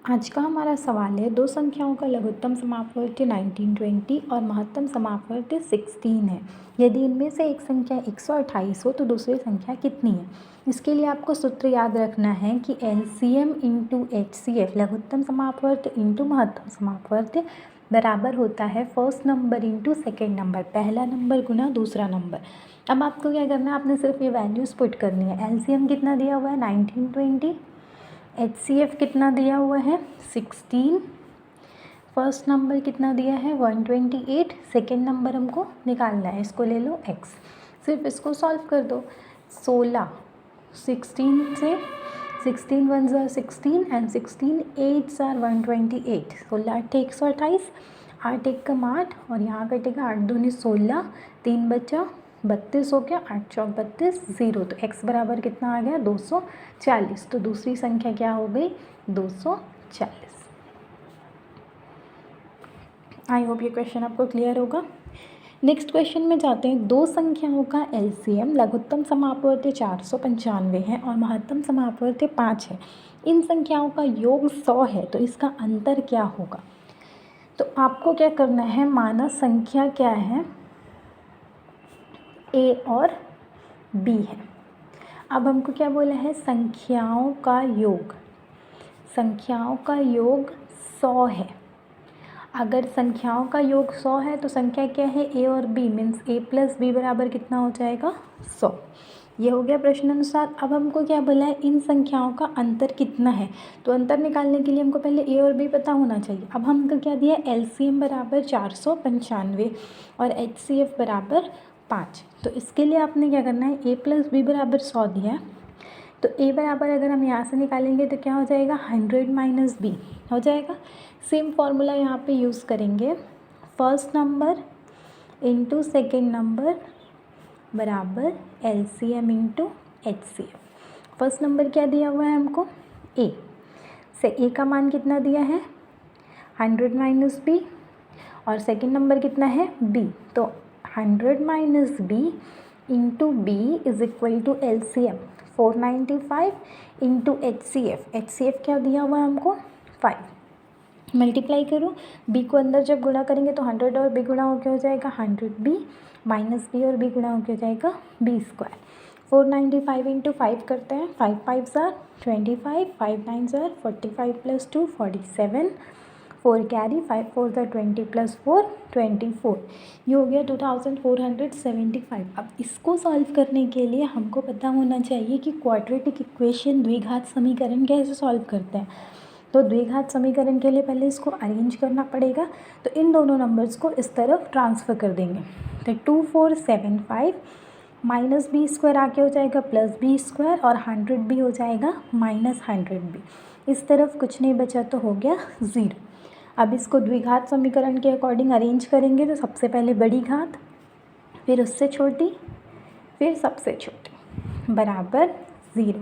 आज का हमारा सवाल है, दो संख्याओं का लघुत्तम समापवर्ती 1920 और महत्तम समापवर्ती 16 है। यदि इनमें से एक संख्या 128 हो तो दूसरी संख्या कितनी है। इसके लिए आपको सूत्र याद रखना है कि LCM इंटू HCF लघुत्तम समापवर्ती इंटू महत्तम समापवर्ती बराबर होता है first number into second number, पहला नंबर गुना दूसरा नंबर। अब आपको क्या करना है, आपने सिर्फ ये वैल्यूज़ पुट करनी है। LCM कितना दिया हुआ है 1920, HCF कितना दिया हुआ है 16, फर्स्ट नंबर कितना दिया है 128, सेकेंड नंबर हमको निकालना है, इसको ले लो x। सिर्फ इसको सॉल्व कर दो। 16 16 से 16 1 ज़ार 16 एंड 16 8 ज़ार 128, 16 8 128, 8 एक कम 8 और यहाँ कटेगा 8 दूनी 16, 3 बचा 32 हो गया, 8 चौक 32, 0। तो x बराबर कितना आ गया 240। तो दूसरी संख्या क्या हो गई 240। आई होप ये क्वेश्चन आपको क्लियर होगा। नेक्स्ट क्वेश्चन में जाते हैं। दो संख्याओं का LCM लघुत्तम समापवर्ती 495 है और महत्तम समापवर्ती 5 है। इन संख्याओं का योग 100 है, तो इसका अंतर क्या होगा। तो आपको क्या करना है, माना संख्या क्या है A और B है। अब हमको क्या बोला है, संख्याओं का योग 100 है। अगर संख्याओं का योग 100 है तो संख्या क्या है A और B, means A plus B बराबर कितना हो जाएगा 100। ये हो गया प्रश्न अनुसार। अब हमको क्या बोला है, इन संख्याओं का अंतर कितना है। तो अंतर निकालने के लिए हमको पहले A और B पता होना चाहिए। अब हमको क्या दिया, LCM बराबर 495 और HCF बराबर 5। तो इसके लिए आपने क्या करना है, A प्लस B बराबर 100 दिया है, तो A बराबर अगर हम यहाँ से निकालेंगे तो क्या हो जाएगा 100 माइनस B हो जाएगा। सेम फॉर्मूला यहाँ पे यूज़ करेंगे, first number into second number बराबर LCM into HCF। First number क्या दिया हुआ है हमको A, से A का मान कितना दिया है 100 माइनस B और सेकेंड नंबर कितना है B, तो 100 minus B into B is equal to LCM 495 into HCF क्या दिया हुआ है हमको 5। मल्टीप्लाई करो, B को अंदर जब गुणा करेंगे तो 100 और B गुणा होकर हो जाएगा 100B माइनस B और B गुणा होकर हो जाएगा B स्क्वायर। 495 इंटू 5 करते हैं, 5 5 ज़ार 25, 5 9 ज़ार 45 प्लस 2 47, 4 कैरी 5 4 ज़ार 20 प्लस 4 24। ये हो गया 2475। अब इसको सॉल्व करने के लिए हमको पता होना चाहिए कि क्वाड्रेटिक इक्वेशन द्विघात समीकरण कैसे सॉल्व करते हैं। तो द्विघात समीकरण के लिए पहले इसको अरेंज करना पड़ेगा। तो इन दोनों नंबर्स को इस तरफ ट्रांसफ़र कर देंगे। तो 2475 माइनस B स्क्वायर आके हो जाएगा प्लस B स्क्वायर और 100B हो जाएगा माइनस 100B। इस तरफ कुछ नहीं बचा तो हो गया 0। अब इसको द्विघात समीकरण के अकॉर्डिंग अरेंज करेंगे तो सबसे पहले बड़ी घात, फिर उससे छोटी, फिर सबसे छोटी बराबर 0।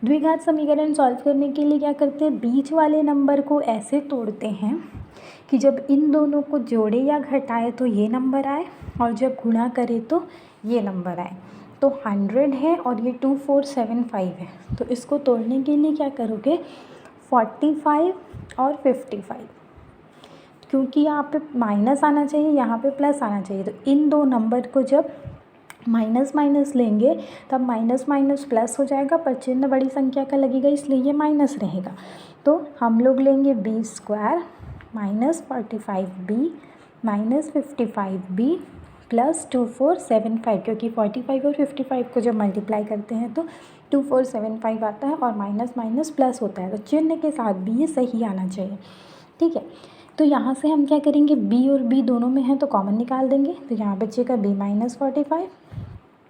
द्विघात समीकरण सॉल्व करने के लिए क्या करते हैं, बीच वाले नंबर को ऐसे तोड़ते हैं कि जब इन दोनों को जोड़े या घटाए तो ये नंबर आए और जब गुणा करे तो ये नंबर आए। तो 100 है और ये 2475 है, तो इसको तोड़ने के लिए क्या करोगे 45 और 55, क्योंकि यहाँ पे माइनस आना चाहिए, यहाँ पे प्लस आना चाहिए। तो इन दो नंबर को जब माइनस माइनस लेंगे तब माइनस माइनस प्लस हो जाएगा, पर चिन्ह बड़ी संख्या का लगेगा इसलिए ये माइनस रहेगा। तो हम लोग लेंगे B square minus 45B minus 55B plus 2475, क्योंकि 45 और 55 को जब मल्टीप्लाई करते हैं तो 2475 आता है और माइनस माइनस प्लस होता है, तो चिन्ह के साथ भी ये सही आना चाहिए। ठीक है, तो यहाँ से हम क्या करेंगे, B और B दोनों में है तो कॉमन निकाल देंगे। तो यहाँ बचेगा B माइनस 45,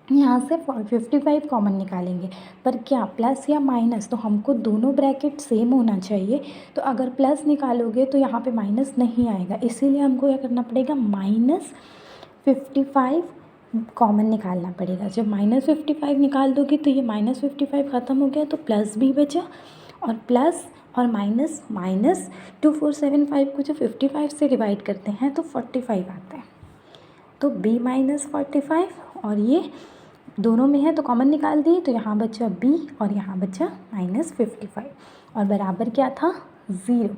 यहाँ से 55 कॉमन निकालेंगे, पर क्या प्लस या माइनस, तो हमको दोनों ब्रैकेट सेम होना चाहिए। तो अगर प्लस निकालोगे तो यहाँ पे माइनस नहीं आएगा, इसीलिए हमको क्या करना पड़ेगा -55 कॉमन निकालना पड़ेगा। जब -55 निकाल दोगे तो ये -55 ख़त्म हो गया तो प्लस B बचा, और प्लस और माइनस माइनस 2475 को जो 55 से डिवाइड करते हैं तो 45 आता है। तो B माइनस 45 और ये दोनों में है तो कॉमन निकाल दिए, तो यहाँ बचा B और यहाँ बचा -55 और बराबर क्या था 0,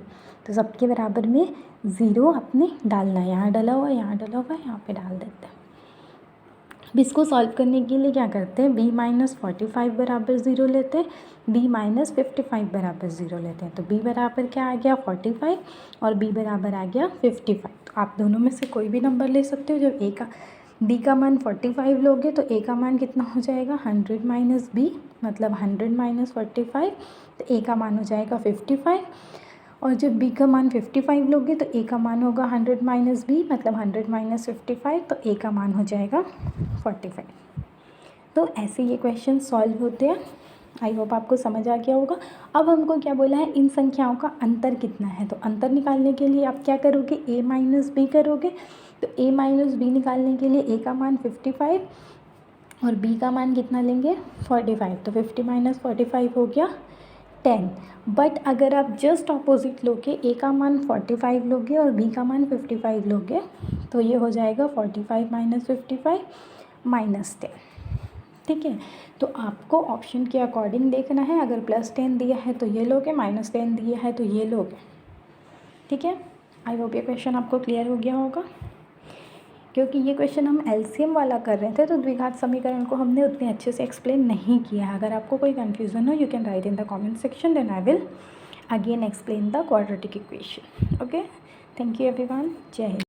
तो सबके बराबर में 0 अपने डालना है, यहाँ डला हुआ है, यहाँ डला हुआ है, यहाँ पे डाल देते हैं। अब इसको सॉल्व करने के लिए क्या करते हैं, b माइनस 45 बराबर 0 लेते हैं, b माइनस 55 बराबर 0 लेते हैं। तो b बराबर क्या आ गया 45 और b बराबर आ गया 55। तो आप दोनों में से कोई भी नंबर ले सकते हो। जब b का मान 45 लोगे तो a का मान कितना हो जाएगा 100 माइनस b, मतलब 100 माइनस 45, तो a का मान हो जाएगा 55। और जब b का मान 55 लोगे तो a का मान होगा 100 माइनस b, मतलब 100 माइनस 55, तो a का मान हो जाएगा 45। तो ऐसे ये क्वेश्चन सॉल्व होते हैं। आई होप आपको समझ आ गया होगा। अब हमको क्या बोला है, इन संख्याओं का अंतर कितना है। तो अंतर निकालने के लिए आप क्या करोगे, a माइनस b करोगे। तो a माइनस b निकालने के लिए a का मान 55 और b का मान कितना लेंगे 45। तो 50 माइनस 45 हो गया 10। बट अगर आप जस्ट ऑपोजिट लोगे, a का मान 45 लोगे और b का मान 55 लोगे, तो ये हो जाएगा 45 माइनस 55 माइनस 10। ठीक है, तो आपको ऑप्शन के अकॉर्डिंग देखना है। अगर +10 दिया है तो ये लोगे, -10 दिया है तो ये लोगे। ठीक है, आई होप ये क्वेश्चन आपको क्लियर हो गया होगा। क्योंकि ये क्वेश्चन हम एलसीएम वाला कर रहे थे तो द्विघात समीकरण को हमने उतने अच्छे से एक्सप्लेन नहीं किया है। अगर आपको कोई कन्फ्यूज़न हो, you can write in the comment section, then I will again explain the quadratic equation. Okay, thank you everyone, Jai Hind.